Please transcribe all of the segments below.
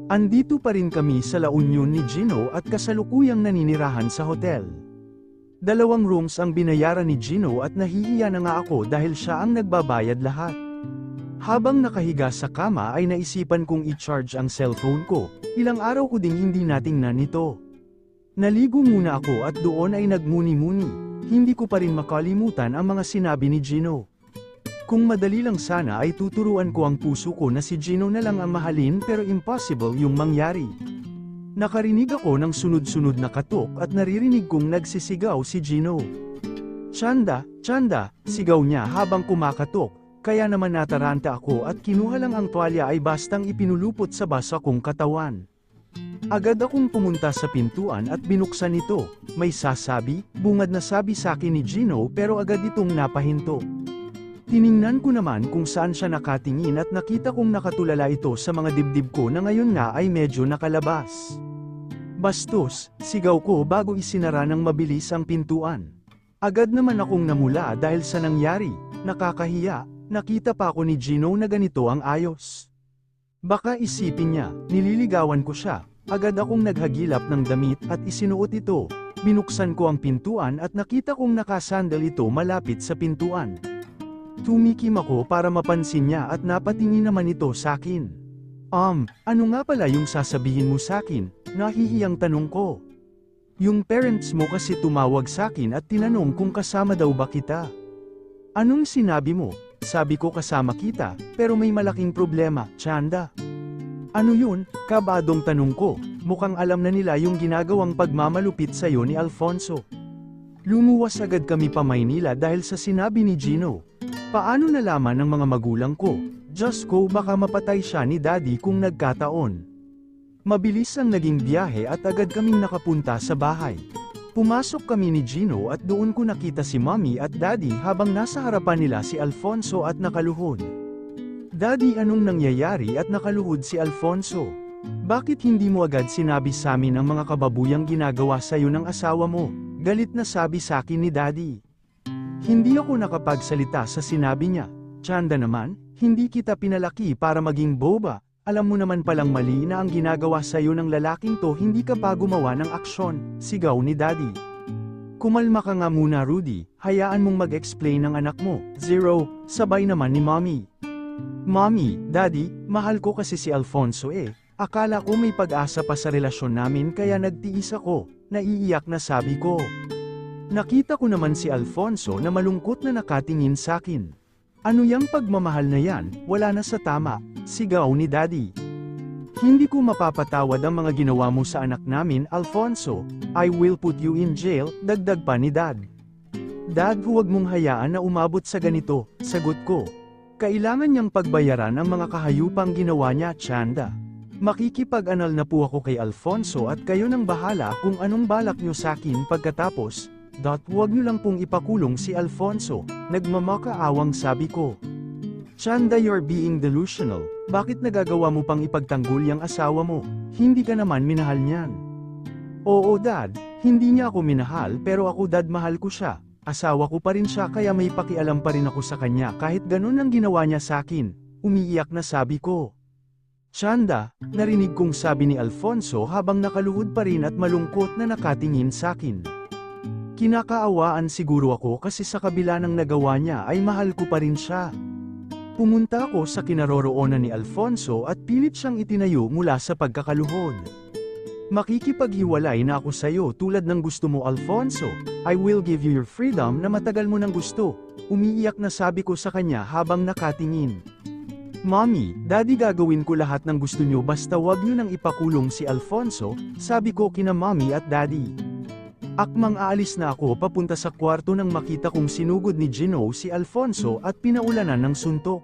Andito pa rin kami sa La Union ni Gino at kasalukuyang naninirahan sa hotel. 2 rooms ang binayaran ni Gino at nahihiya na nga ako dahil siya ang nagbabayad lahat. Habang nakahiga sa kama ay naisipan kong i-charge ang cellphone ko, ilang araw ko ding hindi natingnan ito. Naligo muna ako at doon ay nagmuni-muni, hindi ko pa rin makalimutan ang mga sinabi ni Gino. Kung madali lang sana ay tuturuan ko ang puso ko na si Gino na lang ang mahalin pero impossible yung mangyari. Nakarinig ako ng sunod-sunod na katok at naririnig kong nagsisigaw si Gino. "Chanda, Chanda," sigaw niya habang kumakatok, kaya naman nataranta ako at kinuha lang ang tuwalya ay bastang ipinulupot sa basa kong katawan. Agad akong pumunta sa pintuan at binuksan ito, may sasabi, bungad na sabi sa akin ni Gino pero agad itong napahinto. Tiningnan ko naman kung saan siya nakatingin at nakita kong nakatulala ito sa mga dibdib ko na ngayon nga ay medyo nakalabas. "Bastos," sigaw ko bago isinara ng mabilis ang pintuan. Agad naman akong namula dahil sa nangyari, nakakahiya, nakita pa ako ni Gino na ganito ang ayos. Baka isipin niya, nililigawan ko siya, agad akong naghagilap ng damit at isinuot ito, binuksan ko ang pintuan at nakita kong nakasandal ito malapit sa pintuan. Tumikim ako para mapansin niya at napatingin naman ito sa akin. Ano nga pala yung sasabihin mo sa akin?" Nahihiyang tanong ko. "Yung parents mo kasi tumawag sa akin at tinanong kung kasama daw ba kita." "Anong sinabi mo?" "Sabi ko kasama kita, pero may malaking problema, Chanda." "Ano yun?" Kabadong tanong ko, mukhang alam na nila yung ginagawang pagmamalupit sa'yo ni Alfonso. Lumuwas agad kami pa Maynila dahil sa sinabi ni Gino. Paano nalaman ng mga magulang ko? Diyos ko, baka mapatay siya ni Daddy kung nagkataon. Mabilis ang naging biyahe at agad kaming nakapunta sa bahay. Pumasok kami ni Gino at doon ko nakita si Mommy at Daddy habang nasa harapan nila si Alfonso at nakaluhod. "Daddy, anong nangyayari?" at nakaluhod si Alfonso. "Bakit hindi mo agad sinabi sa amin ang mga kababuyang ginagawa sa'yo ng asawa mo?" Galit na sabi sa akin ni Daddy. Hindi ako nakapagsalita sa sinabi niya. "Chanda naman, hindi kita pinalaki para maging boba. Alam mo naman palang mali na ang ginagawa sa'yo ng lalaking to, hindi ka pa gumawa ng aksyon," sigaw ni Daddy. "Kumalma ka nga muna, Rudy, hayaan mong mag-explain ng anak mo." "Zero," sabay naman ni Mommy. "Mommy, Daddy, mahal ko kasi si Alfonso eh. Akala ko may pag-asa pa sa relasyon namin kaya nagtiis ako," naiiyak na sabi ko. Nakita ko naman si Alfonso na malungkot na nakatingin sa akin. "Ano yang pagmamahal na yan, wala na sa tama," sigaw ni Daddy. "Hindi ko mapapatawad ang mga ginawa mo sa anak namin, Alfonso. I will put you in jail," dagdag pa ni Dad. "Dad, huwag mong hayaan na umabot sa ganito," sagot ko. "Kailangan niyang pagbayaran ang mga kahayupang ginawa niya, Chanda. Makikipag-anal na po ako kay Alfonso at kayo nang bahala kung anong balak niyo sa akin pagkatapos. Huwag niyo lang pong ipakulong si Alfonso," nagmamakaawang sabi ko. "Chanda, you're being delusional. Bakit nagagawa mo pang ipagtanggol yang asawa mo? Hindi ka naman minahal niyan." "Oo Dad, hindi niya ako minahal pero ako Dad mahal ko siya. Asawa ko pa rin siya kaya may pakialam pa rin ako sa kanya kahit ganun ang ginawa niya sa akin," umiiyak na sabi ko. "Chanda," narinig kong sabi ni Alfonso habang nakaluhod pa rin at malungkot na nakatingin sa akin. Kinakaawaan siguro ako kasi sa kabila ng nagawa niya ay mahal ko pa rin siya. Pumunta ako sa kinaroroonan ni Alfonso at pilit siyang itinayo mula sa pagkakaluhod. "Makikipaghiwalay na ako sa'yo tulad ng gusto mo, Alfonso. I will give you your freedom na matagal mo nang gusto," umiiyak na sabi ko sa kanya habang nakatingin. "Mommy, Daddy, gagawin ko lahat ng gusto niyo basta wag niyo nang ipakulong si Alfonso," sabi ko kina Mommy at Daddy. Akmang aalis na ako papunta sa kwarto nang makita kong sinugod ni Gino si Alfonso at pinaulanan ng suntok.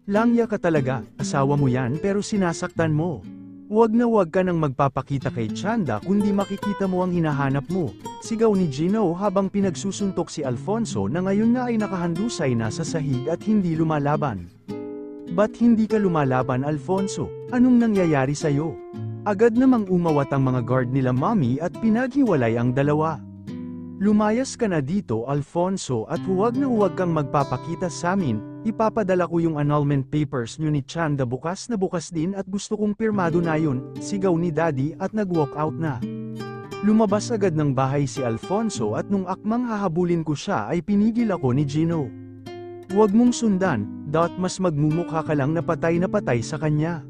"Langya ka talaga, asawa mo yan pero sinasaktan mo. Wag na wag ka nang magpapakita kay Chanda kundi makikita mo ang hinahanap mo," sigaw ni Gino habang pinagsusuntok si Alfonso na ngayon na ay nakahandusay na sa sahig at hindi lumalaban. "Ba't hindi ka lumalaban, Alfonso? Anong nangyayari sa'yo?" Agad namang umawat ang mga guard nila Mommy at pinaghiwalay ang dalawa. Lumayas ka na dito, Alfonso, at huwag na huwag kang magpapakita sa amin. Ipapadala ko yung annulment papers nyo ni Chanda bukas na bukas din at gusto kong pirmado na yun, sigaw ni Daddy at nag-walk out na. Lumabas agad ng bahay si Alfonso at nung akmang hahabulin ko siya ay pinigil ako ni Gino. Huwag mong sundan, mas magmumukha ka lang na patay sa kanya.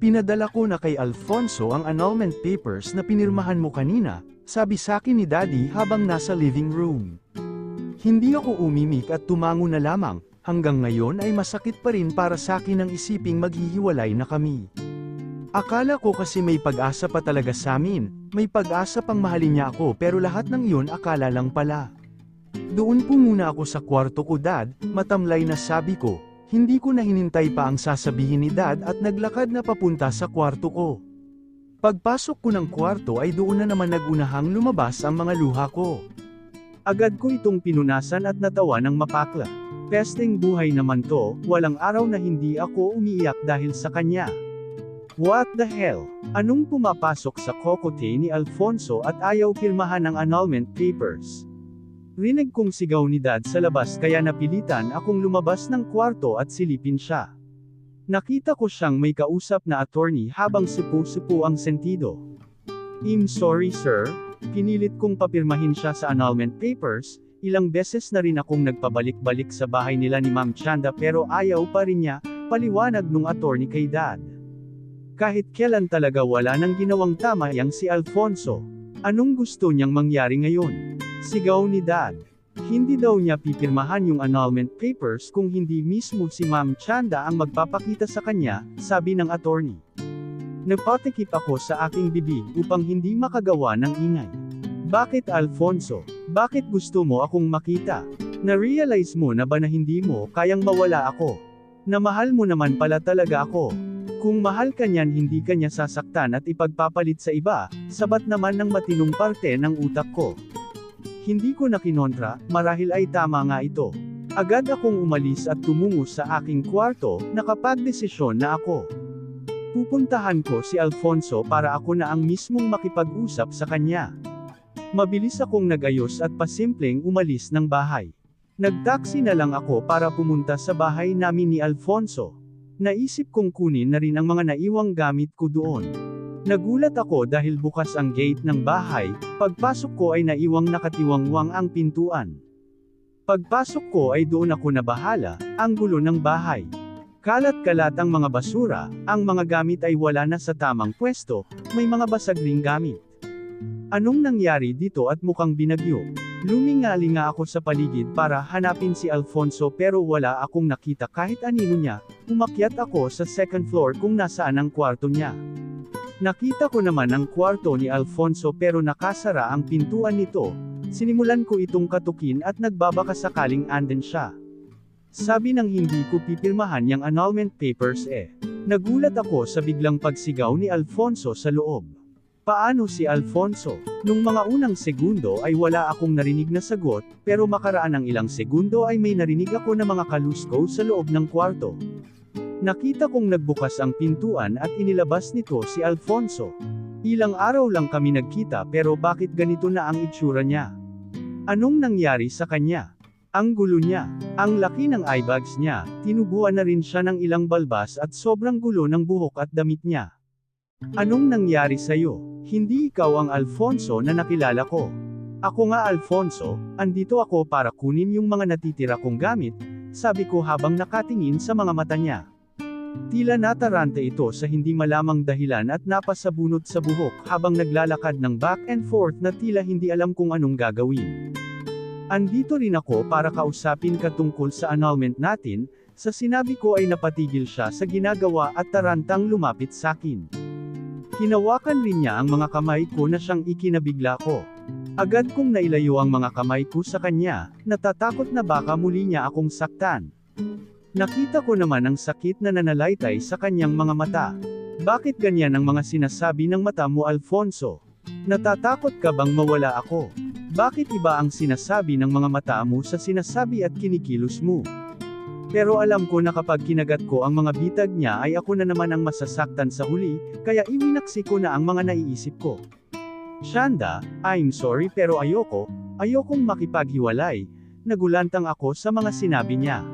Pinadala ko na kay Alfonso ang annulment papers na pinirmahan mo kanina, sabi sa akin ni Daddy habang nasa living room. Hindi ako umimik at tumango na lamang, hanggang ngayon ay masakit pa rin para sa akin ang isiping maghihiwalay na kami. Akala ko kasi may pag-asa pa talaga sa amin, may pag-asa pang mahalin niya ako pero lahat ng iyon akala lang pala. Doon po muna ako sa kwarto ko, Dad, matamlay na sabi ko, hindi ko na hinintay pa ang sasabihin ni Dad at naglakad na papunta sa kwarto ko. Pagpasok ko ng kwarto ay doon na naman nagunahang lumabas ang mga luha ko. Agad ko itong pinunasan at natawa ng mapakla. Pesteng buhay naman to, walang araw na hindi ako umiiyak dahil sa kanya. What the hell? Anong pumapasok sa kokote ni Alfonso at ayaw pirmahan ang annulment papers? Rinig kong sigaw ni Dad sa labas kaya napilitan akong lumabas ng kwarto at silipin siya. Nakita ko siyang may kausap na attorney habang supu-supu ang sentido. I'm sorry sir, pinilit kong papirmahin siya sa annulment papers, ilang beses na rin akong nagpabalik-balik sa bahay nila ni Ma'am Chanda pero ayaw pa rin niya, paliwanag nung attorney kay Dad. Kahit kailan talaga wala nang ginawang tama yang si Alfonso. Anong gusto niyang mangyari ngayon? Sigaw ni Dad. Hindi daw niya pipirmahan yung annulment papers kung hindi mismo si Ma'am Chanda ang magpapakita sa kanya, sabi ng attorney. Nagpatikip ako sa aking bibig upang hindi makagawa ng ingay. Bakit Alfonso? Bakit gusto mo akong makita? Na-realize mo na ba na hindi mo kayang mawala ako? Na mahal mo naman pala talaga ako. Kung mahal ka niyan hindi ka niya sasaktan at ipagpapalit sa iba, sabat naman ng matinong parte ng utak ko. Hindi ko na kinontra, marahil ay tama nga ito. Agad akong umalis at tumungo sa aking kwarto, nakapagdesisyon na ako. Pupuntahan ko si Alfonso para ako na ang mismong makipag-usap sa kanya. Mabilis akong nagayos at pasimpleng umalis ng bahay. Nagtaksi na lang ako para pumunta sa bahay namin ni Alfonso. Naisip kong kunin na rin ang mga naiwang gamit ko doon. Nagulat ako dahil bukas ang gate ng bahay, pagpasok ko ay naiwang nakatiwangwang ang pintuan. Pagpasok ko ay doon ako nabahala, ang gulo ng bahay. Kalat-kalat ang mga basura, ang mga gamit ay wala na sa tamang pwesto, may mga basag ring gamit. Anong nangyari dito at mukhang binagyo? Lumingalinga ako sa paligid para hanapin si Alfonso pero wala akong nakita kahit anino niya, umakyat ako sa second floor kung nasaan ang kwarto niya. Nakita ko naman ang kwarto ni Alfonso pero nakasara ang pintuan nito, sinimulan ko itong katukin at nagbabaka sakaling andin siya. Sabi ng hindi ko pipirmahan yung annulment papers Nagulat ako sa biglang pagsigaw ni Alfonso sa loob. Paano si Alfonso? Nung mga unang segundo ay wala akong narinig na sagot, pero makaraan ng ilang segundo ay may narinig ako na mga kalusko sa loob ng kwarto. Nakita kong nagbukas ang pintuan at inilabas nito si Alfonso. Ilang araw lang kami nagkita pero bakit ganito na ang itsura niya? Anong nangyari sa kanya? Ang gulo niya, ang laki ng eyebags niya, tinubuan na rin siya ng ilang balbas at sobrang gulo ng buhok at damit niya. Anong nangyari sa'yo? Hindi ikaw ang Alfonso na nakilala ko. Ako nga Alfonso, andito ako para kunin yung mga natitira kong gamit, sabi ko habang nakatingin sa mga mata niya. Tila natarante ito sa hindi malamang dahilan at napasabunot sa buhok habang naglalakad ng back and forth na tila hindi alam kung anong gagawin. Andito rin ako para kausapin ka tungkol sa annulment natin, sa sinabi ko ay napatigil siya sa ginagawa at tarantang lumapit sakin. Hinawakan rin niya ang mga kamay ko na siyang ikinabigla ko. Agad kong nailayo ang mga kamay ko sa kanya, natatakot na baka muli niya akong saktan. Nakita ko naman ang sakit na nanalaitay sa kanyang mga mata. Bakit ganyan ang mga sinasabi ng mata mo Alfonso? Natatakot ka bang mawala ako? Bakit iba ang sinasabi ng mga mata mo sa sinasabi at kinikilos mo? Pero alam ko na kapag kinagat ko ang mga bitag niya ay ako na naman ang masasaktan sa huli, kaya iwinaksi ko na ang mga naiisip ko. Shanda, I'm sorry pero ayokong makipaghiwalay. Nagulantang ako sa mga sinabi niya.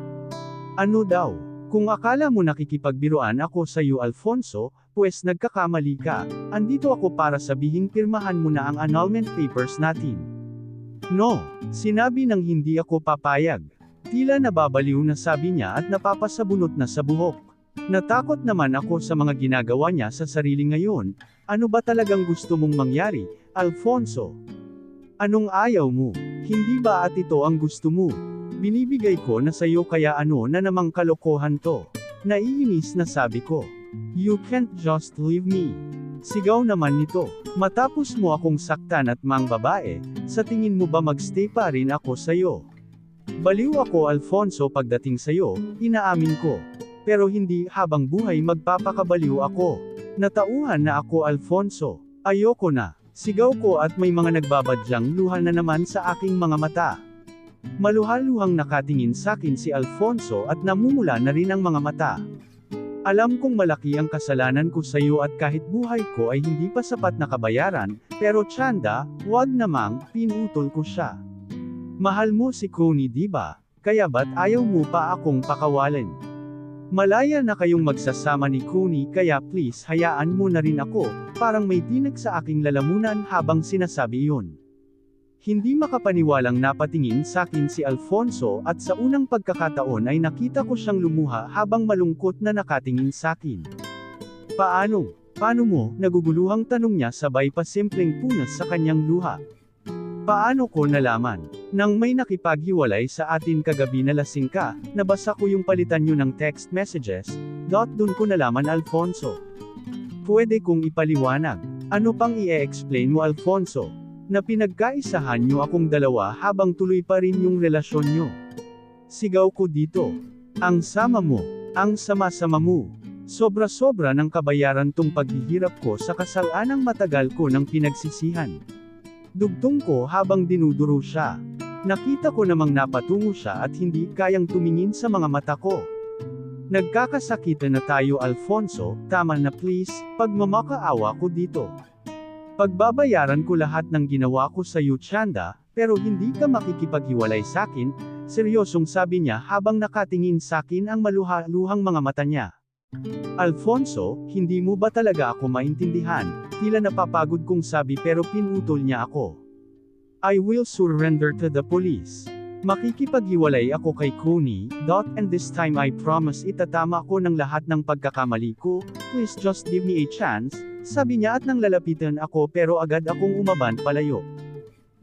Ano daw? Kung akala mo nakikipagbiruan ako sa iyo Alfonso, pues nagkakamali ka. Andito ako para sabihing pirmahan mo na ang annulment papers natin. No, sinabi ng hindi ako papayag. Tila nababaliw na sabi niya at napapasabunot na sa buhok. Natakot naman ako sa mga ginagawa niya sa sarili ngayon. Ano ba talagang gusto mong mangyari, Alfonso? Anong ayaw mo? Hindi ba at ito ang gusto mo? Binibigay ko na sayo kaya ano na namang kalokohan to? Naiinis na sabi ko. You can't just leave me. Sigaw naman nito. Matapos mo akong saktan at mang babae, sa tingin mo ba magstay pa rin ako sayo? Baliw ako Alfonso pagdating sayo, inaamin ko. Pero hindi habang buhay magpapakabaliw ako. Natauhan na ako Alfonso. Ayoko na. Sigaw ko at may mga nagbabadyang luha na naman sa aking mga mata. Maluhaluhang nakatingin sakin si Alfonso at namumula na rin ang mga mata. Alam kong malaki ang kasalanan ko sa iyo at kahit buhay ko ay hindi pa sapat na kabayaran, pero Chanda, wag namang, pinutol ko siya. Mahal mo si Connie diba? Kaya ba't ayaw mo pa akong pakawalan? Malaya na kayong magsasama ni Connie kaya please hayaan mo na rin ako, parang may tinag sa aking lalamunan habang sinasabi iyon. Hindi makapaniwalang napatingin sakin si Alfonso at sa unang pagkakataon ay nakita ko siyang lumuha habang malungkot na nakatingin sakin. Paano? Paano mo? Naguguluhang tanong niya sabay pa simpleng punas sa kanyang luha. Paano ko nalaman? Nang may nakipaghiwalay sa atin kagabi na lasing ka, nabasa ko yung palitan nyo ng text messages, dun ko nalaman Alfonso. Pwede kong ipaliwanag. Ano pang i-explain mo Alfonso? Na pinagkaisahan nyo akong dalawa habang tuloy pa rin yung relasyon nyo. Sigaw ko dito. Ang sama mo, ang sama-sama mo. Sobra-sobra ng kabayaran tong paghihirap ko sa kasalanang matagal ko ng pinagsisihan. Dugtong ko habang dinuduro siya. Nakita ko namang napatungo siya at hindi kayang tumingin sa mga mata ko. Nagkakasakitan na tayo Alfonso, tama na please, pagmamakaawa ko dito. Pagbabayaran ko lahat ng ginawa ko sa iyo Chanda, pero hindi ka makikipaghiwalay sakin, seryosong sabi niya habang nakatingin sakin ang maluhaluhang mga mata niya. Alfonso, hindi mo ba talaga ako maintindihan? Tila napapagod kong sabi pero pinutol niya ako. I will surrender to the police. Makikipaghiwalay ako kay Connie, and this time I promise itatama ko ng lahat ng pagkakamali ko, please just give me a chance, sabi niya at nang lalapitan ako pero agad akong umaban palayo.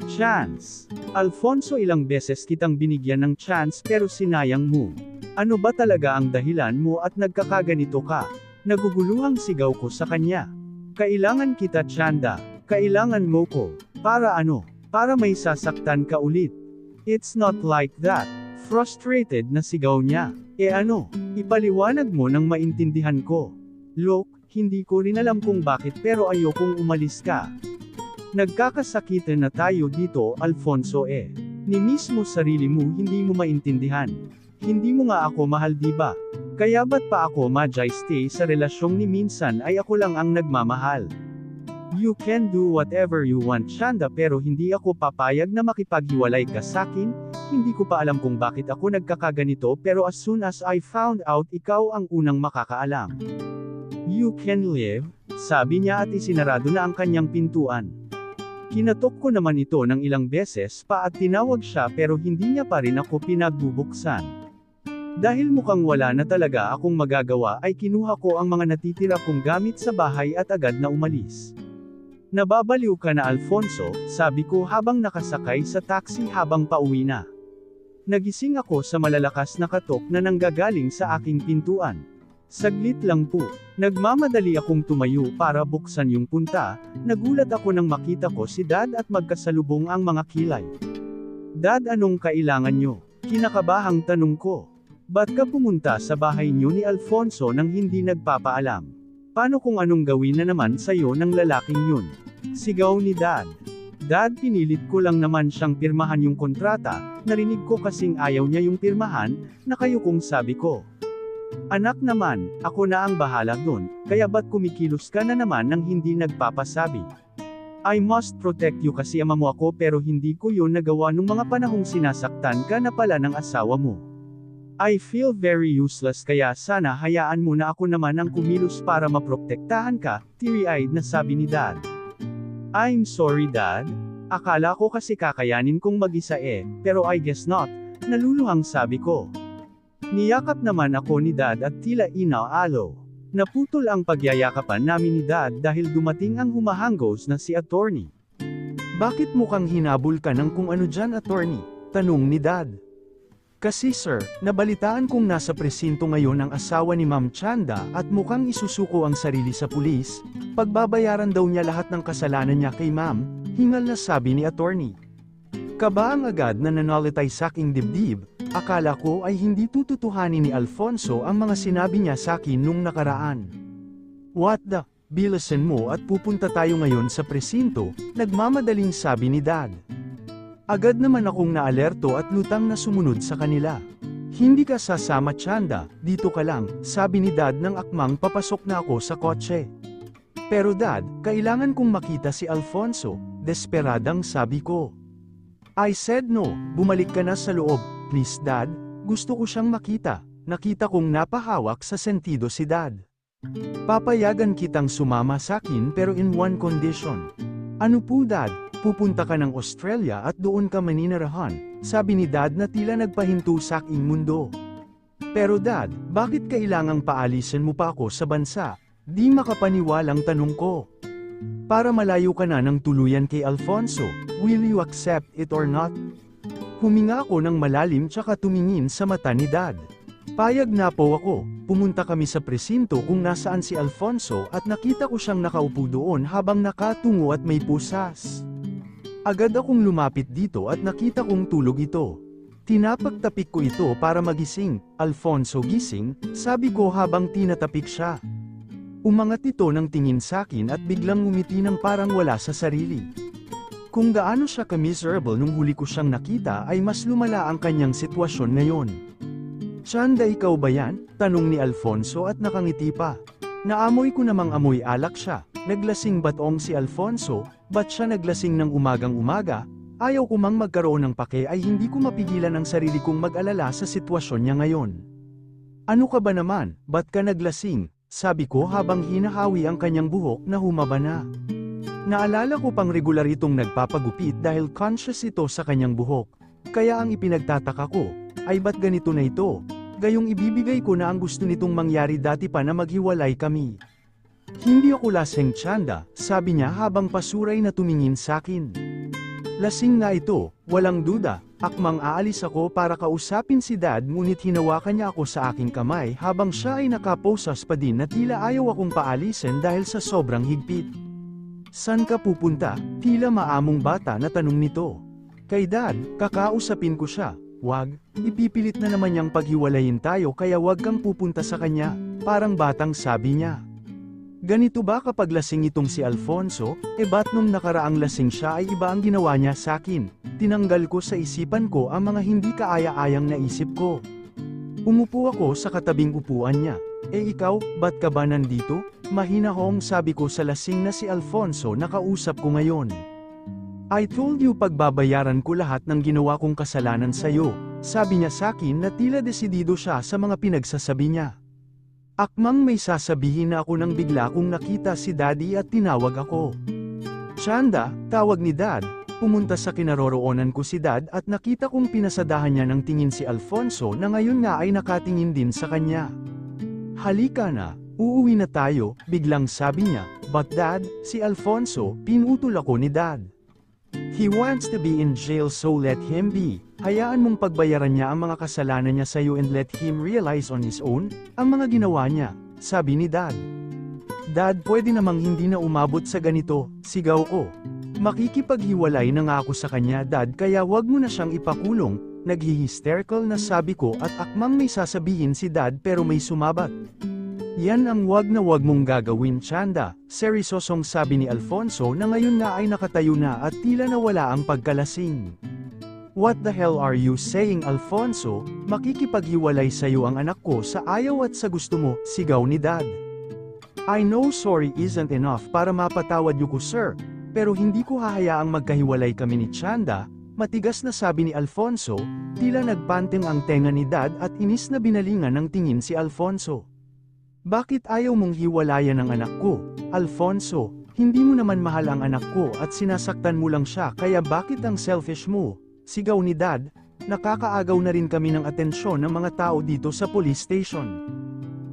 Chance. Alfonso ilang beses kitang binigyan ng chance pero sinayang mo. Ano ba talaga ang dahilan mo at nagkakaganito ka? Naguguluhang sigaw ko sa kanya. Kailangan kita Chanda. Kailangan mo ko. Para ano? Para may sasaktan ka ulit. It's not like that. Frustrated na sigaw niya. Ano? Ipaliwanag mo nang maintindihan ko. Look, hindi ko rin alam kung bakit pero ayokong umalis ka. Nagkakasakitan na tayo dito Alfonso Ni mismo sarili mo hindi mo maintindihan. Hindi mo nga ako mahal diba? Kaya ba't pa ako stay sa relasyong ni minsan ay ako lang ang nagmamahal? You can do whatever you want Chanda pero hindi ako papayag na makipaghiwalay ka sakin, hindi ko pa alam kung bakit ako nagkakaganito pero as soon as I found out ikaw ang unang makakaalam. You can leave, sabi niya at isinarado na ang kanyang pintuan. Kinatok ko naman ito ng ilang beses pa at tinawag siya pero hindi niya pa rin ako pinagbubuksan. Dahil mukhang wala na talaga akong magagawa ay kinuha ko ang mga natitira kong gamit sa bahay at agad na umalis. Nababaliw ka na Alfonso, sabi ko habang nakasakay sa taxi habang pauwi na. Nagising ako sa malalakas na katok na nanggagaling sa aking pintuan. Saglit lang po, nagmamadali akong tumayo para buksan yung punta, nagulat ako nang makita ko si Dad at magkasalubong ang mga kilay. Dad anong kailangan nyo? Kinakabahang tanong ko. Ba't ka pumunta sa bahay niyo ni Alfonso nang hindi nagpapaalam? Paano kung anong gawin na naman sa'yo ng lalaking yun? Sigaw ni Dad. Dad pinilit ko lang naman siyang pirmahan yung kontrata, narinig ko kasing ayaw niya yung pirmahan, na kayo kung sabi ko. Anak naman, ako na ang bahala dun, kaya ba't kumikilos ka na naman nang hindi nagpapasabi? I must protect you kasi ama mo ako pero hindi ko yun nagawa nung mga panahong sinasaktan ka na pala ng asawa mo. I feel very useless kaya sana hayaan mo na ako naman ang kumilos para maprotektahan ka, teary-eyed na sabi ni Dad. I'm sorry Dad. Akala ko kasi kakayanin kong mag-isa pero I guess not, naluluhang sabi ko. Niyakap naman ako ni Dad at tila inaalo. Naputol ang pagyayakapan namin ni Dad dahil dumating ang humahanggos na si attorney. Bakit mukhang hinabol ka ng kung ano dyan attorney? Tanong ni Dad. Kasi sir, nabalitaan kong nasa presinto ngayon ang asawa ni Ma'am Chanda at mukhang isusuko ang sarili sa pulis, pagbabayaran daw niya lahat ng kasalanan niya kay Ma'am, hingal na sabi ni attorney. Kabaang agad na nanalitay sa aking dibdib, akala ko ay hindi tututuhanin ni Alfonso ang mga sinabi niya sa akin nung nakaraan. What the, bilisan mo at pupunta tayo ngayon sa presinto, nagmamadaling sabi ni Dad. Agad naman akong naalerto at lutang na sumunod sa kanila. Hindi ka sasama Chanda, dito ka lang, sabi ni Dad nang akmang papasok na ako sa kotse. Pero Dad, kailangan kong makita si Alfonso, desperadang sabi ko. I said no, bumalik ka na sa loob, please Dad, gusto ko siyang makita. Nakita kong napahawak sa sentido si Dad. Papayagan kitang sumama sa akin pero in one condition. Ano po Dad, pupunta ka ng Australia at doon ka maninirahan, sabi ni Dad na tila nagpahinto sa aking mundo. Pero Dad, bakit kailangang paalisin mo pa ako sa bansa? Di makapaniwalang tanong ko. Para malayo ka na ng tuluyan kay Alfonso, will you accept it or not? Huminga ako ng malalim tsaka tumingin sa mata ni Dad. Payag na po ako, pumunta kami sa presinto kung nasaan si Alfonso at nakita ko siyang nakaupo doon habang nakatungo at may pusas. Agad akong lumapit dito at nakita kong tulog ito. Tinapagtapik ko ito para magising, Alfonso gising, sabi ko habang tinatapik siya. Umangat ito ng tingin sa akin at biglang ngumiti ng parang wala sa sarili. Kung gaano siya ka-miserable nung huli ko siyang nakita ay mas lumala ang kanyang sitwasyon ngayon. Chanda ikaw ba yan? Tanong ni Alfonso at nakangiti pa. Naamoy ko namang amoy alak siya. Naglasing batong si Alfonso, ba't siya naglasing ng umagang umaga? Ayaw ko mang magkaroon ng pake ay hindi ko mapigilan ang sarili kong mag-alala sa sitwasyon niya ngayon. Ano ka ba naman, ba't ka naglasing? Sabi ko habang hinahawi ang kanyang buhok na humaba na. Naalala ko pang regular itong nagpapagupit dahil conscious ito sa kanyang buhok. Kaya ang ipinagtataka ko, ay ba't ganito na ito? Gayong ibibigay ko na ang gusto nitong mangyari dati pa na maghiwalay kami. Hindi ako lasing Chanda, sabi niya habang pasuray na tumingin sa akin. Lasing na ito, walang duda, akmang aalis ako para kausapin si Dad ngunit hinawakan niya ako sa aking kamay habang siya ay nakaposas pa din na tila ayaw akong paalisin dahil sa sobrang higpit. San ka pupunta? Tila maamong bata na tanong nito. Kay Dad, kakausapin ko siya. Wag, ipipilit na naman niyang paghiwalayin tayo kaya wag kang pupunta sa kanya, parang batang sabi niya. Ganito ba kapag lasing itong si Alfonso, ba't nung nakaraang lasing siya ay iba ang ginawa niya sa akin? Tinanggal ko sa isipan ko ang mga hindi kaaya-ayang naisip ko. Umupo ako sa katabing upuan niya. Ikaw, ba't ka ba nandito? Mahinahong sabi ko sa lasing na si Alfonso na kausap ko ngayon. I told you pagbabayaran ko lahat ng ginawa kong kasalanan sa'yo, sabi niya sa akin na tila desidido siya sa mga pinagsasabi niya. Akmang may sasabihin na ako nang bigla kong nakita si Daddy at tinawag ako. Chanda, tawag ni Dad, pumunta sa kinaroroonan ko si Dad at nakita kong pinasadahan niya ng tingin si Alfonso na ngayon nga ay nakatingin din sa kanya. Halika na, uuwi na tayo, biglang sabi niya, but Dad, si Alfonso, pinutol ako ni Dad. He wants to be in jail so let him be. Hayaan mong pagbayaran niya ang mga kasalanan niya sa'yo and let him realize on his own, ang mga ginawa niya, sabi ni Dad. Dad, pwede namang hindi na umabot sa ganito, sigaw ko. Makikipaghiwalay na nga ako sa kanya Dad kaya wag mo na siyang ipakulong, naghi-hysterical na sabi ko at akmang may sasabihin si Dad pero may sumabat. Yan ang wag na wag mong gagawin Chanda, seryosong sabi ni Alfonso na ngayon nga ay nakatayo na at tila nawala ang pagkalasing. What the hell are you saying Alfonso, makikipaghiwalay sa'yo ang anak ko sa ayaw at sa gusto mo, sigaw ni Dad. I know sorry isn't enough para mapatawad niyo ko sir, pero hindi ko hahayaang magkahiwalay kami ni Chanda, matigas na sabi ni Alfonso, tila nagpanteng ang tenga ni Dad at inis na binalingan ng tingin si Alfonso. Bakit ayaw mong hiwalayan ang anak ko, Alfonso? Hindi mo naman mahal ang anak ko at sinasaktan mo lang siya kaya bakit ang selfish mo? Sigaw ni Dad, nakakaagaw na rin kami ng atensyon ng mga tao dito sa police station.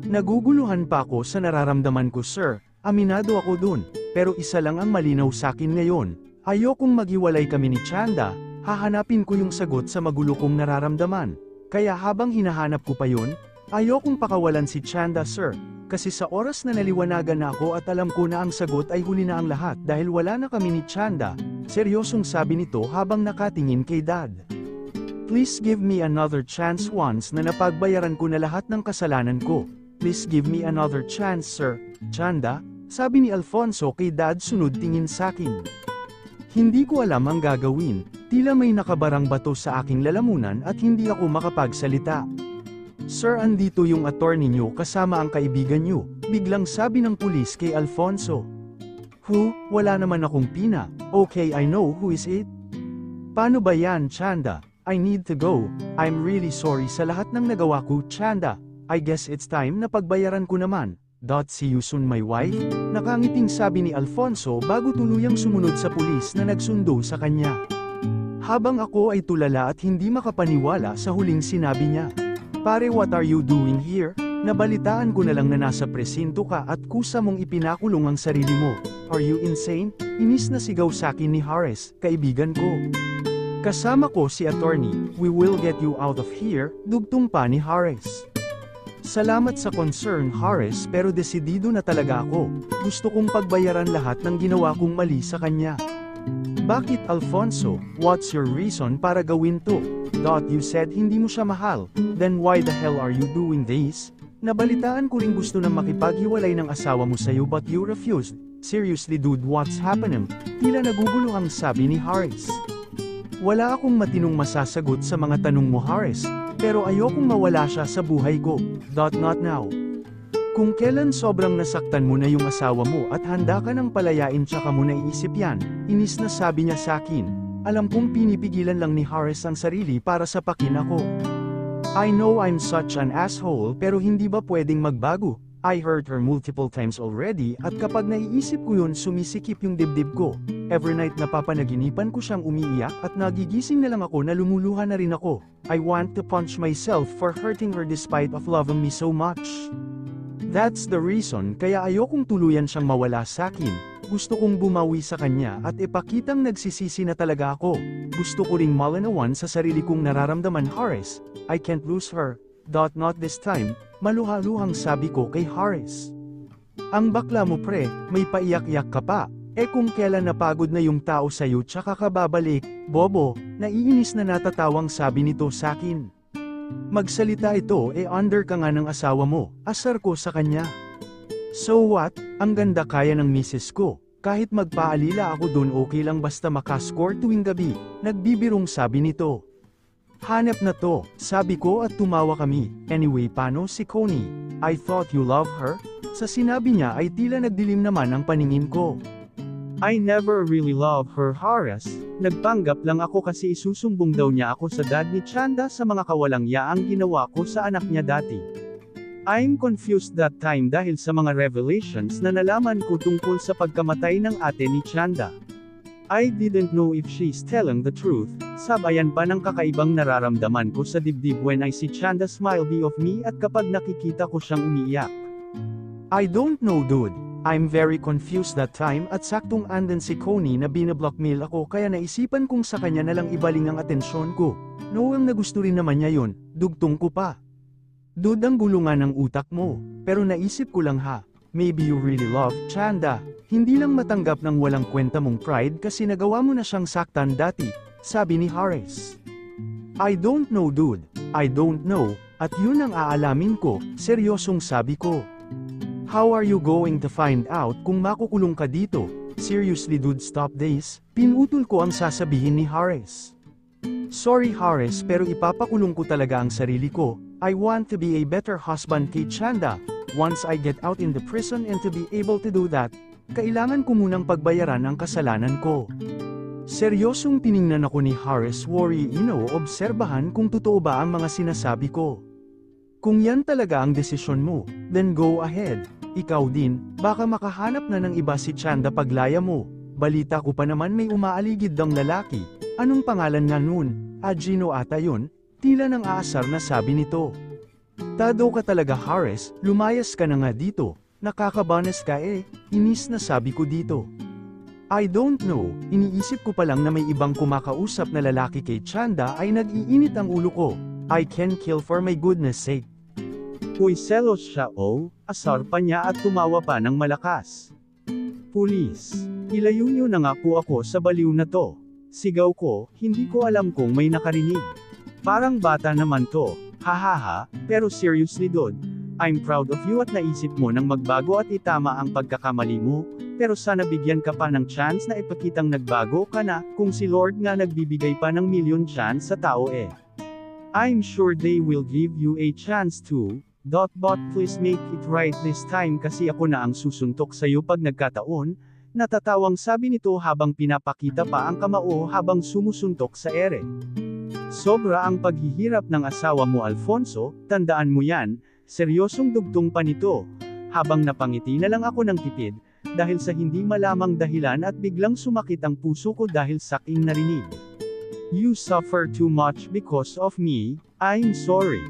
Naguguluhan pa ako sa nararamdaman ko sir, aminado ako dun, pero isa lang ang malinaw sa akin ngayon, ayokong maghiwalay kami ni Chanda, hahanapin ko yung sagot sa magulo kong nararamdaman. Kaya habang hinahanap ko pa yun, ayokong pakawalan si Chanda sir. Kasi sa oras na naliwanagan na ako at alam ko na ang sagot ay huli na ang lahat dahil wala na kami ni Chanda, seryosong sabi nito habang nakatingin kay Dad. Please give me another chance once na napagbayaran ko na lahat ng kasalanan ko. Please give me another chance sir, Chanda, sabi ni Alfonso kay Dad sunod tingin sakin. Hindi ko alam ang gagawin, tila may nakabarang bato sa aking lalamunan at hindi ako makapagsalita. Sir, andito yung attorney nyo kasama ang kaibigan nyo, biglang sabi ng pulis kay Alfonso. Who? Wala naman akong pina. Okay, I know who is it. Paano ba yan, Chanda? I need to go. I'm really sorry sa lahat ng nagawa ko, Chanda. I guess it's time na pagbayaran ko naman. See you soon my wife? Nakangiting sabi ni Alfonso bago tuluyang sumunod sa pulis na nagsundo sa kanya. Habang ako ay tulala at hindi makapaniwala sa huling sinabi niya. Pare, what are you doing here? Nabalitaan ko na lang na nasa presinto ka at kusa mong ipinakulong ang sarili mo. Are you insane? Inis na sigaw sakin ni Harris, kaibigan ko. Kasama ko si attorney, we will get you out of here, dugtong pa ni Harris. Salamat sa concern Harris pero desidido na talaga ako, gusto kong pagbayaran lahat ng ginawa kong mali sa kanya. Bakit Alfonso, what's your reason para gawin to? You said hindi mo siya mahal, then why the hell are you doing this? Nabalitaan ko rin gusto na makipaghiwalay ng asawa mo sa'yo but you refused. Seriously dude, what's happening? Tila naguguluhang sabi ni Harris. Wala akong matinong masasagot sa mga tanong mo Harris, pero ayokong mawala siya sa buhay ko. Not now. Kung kailan sobrang nasaktan mo na yung asawa mo at handa ka nang palayain tsaka mo naiisip yan, inis na sabi niya sakin. Alam kong pinipigilan lang ni Harris ang sarili para sapakin ako. I know I'm such an asshole pero hindi ba pwedeng magbago? I hurt her multiple times already at kapag naiisip ko yun sumisikip yung dibdib ko. Every night napapanaginipan ko siyang umiiyak at nagigising na lang ako na lumuluha na rin ako. I want to punch myself for hurting her despite of loving me so much. That's the reason kaya ayokong tuluyan siyang mawala sakin. Gusto kong bumawi sa kanya at ipakitang nagsisisi na talaga ako. Gusto ko ring malinawan sa sarili kong nararamdaman Harris. I can't lose her. Not this time, maluhaluhang sabi ko kay Harris. Ang bakla mo pre, may paiyak-iyak ka pa. Kung kailan napagod na yung tao sa'yo tsaka ka babalik, bobo, naiinis na natatawang sabi nito sakin. Magsalita ito under ka nga ng asawa mo, asar ko sa kanya. So what? Ang ganda kaya ng misis ko. Kahit magpaalila ako dun okay lang basta makascore tuwing gabi, nagbibirong sabi nito. Hanap na to, sabi ko at tumawa kami. Anyway paano si Connie? I thought you love her? Sa sinabi niya ay tila nagdilim naman ang paningin ko. I never really love her Harris. Nagpanggap lang ako kasi isusumbong daw niya ako sa dad ni Chanda sa mga kawalang yaang ginawa ko sa anak niya dati. I'm confused that time dahil sa mga revelations na nalaman ko tungkol sa pagkamatay ng ate ni Chanda. I didn't know if she's telling the truth, sabayan pa ng kakaibang nararamdaman ko sa dibdib when I see Chanda smile off me at kapag nakikita ko siyang umiiyak. I don't know dude, I'm very confused that time at saktong andan si Connie na binablockmail ako kaya naisipan kong sa kanya na lang ibaling ang atensyon ko. Noong nagusto rin naman niya yun, dugtong ko pa. Dude ang gulungan ng utak mo, pero naisip ko lang ha, maybe you really love Chanda, hindi lang matanggap ng walang kwenta mong pride kasi nagawa mo na siyang saktan dati, sabi ni Harris. I don't know dude, I don't know, at yun ang aalamin ko, seryosong sabi ko. How are you going to find out kung makukulong ka dito? Seriously dude stop this, pinutol ko ang sasabihin ni Harris. Sorry Harris pero ipapakulong ko talaga ang sarili ko. I want to be a better husband kay Chanda, once I get out in the prison and to be able to do that, kailangan ko munang pagbayaran ang kasalanan ko. Seryosong tiningnan ako ni Harris Worry ino-obserbahan kung totoo ba ang mga sinasabi ko. Kung yan talaga ang desisyon mo, then go ahead. Ikaw din, baka makahanap na ng iba si Chanda paglaya mo. Balita ko pa naman may umaaligid dang lalaki. Anong pangalan nga nun? Gino ata yun? Tila nang aasar na sabi nito. Tado ka talaga Harris, lumayas ka na nga dito. Nakakabanas ka inis na sabi ko dito. I don't know, iniisip ko pa lang na may ibang kumakausap na lalaki kay Chanda ay nag-iinit ang ulo ko. I can kill for my goodness sake. Uy selos siya asar pa niya at tumawa pa ng malakas. Pulis, ilayo niyo na nga po ako sa baliw na to. Sigaw ko, hindi ko alam kung may nakarinig. Parang bata naman to, hahaha, pero seriously dude, I'm proud of you at naisip mo nang magbago at itama ang pagkakamali mo, pero sana bigyan ka pa ng chance na ipakitang nagbago ka na, kung si Lord nga nagbibigay pa ng million chance sa tao I'm sure they will give you a chance too, but please make it right this time kasi ako na ang susuntok sa'yo pag nagkataon, natatawang sabi nito habang pinapakita pa ang kamao habang sumusuntok sa ere. Sobra ang paghihirap ng asawa mo Alfonso, tandaan mo yan, seryosong dugtong pa nito, habang napangiti na lang ako ng tipid, dahil sa hindi malamang dahilan at biglang sumakit ang puso ko dahil sa aking narinig. You suffer too much because of me, I'm sorry.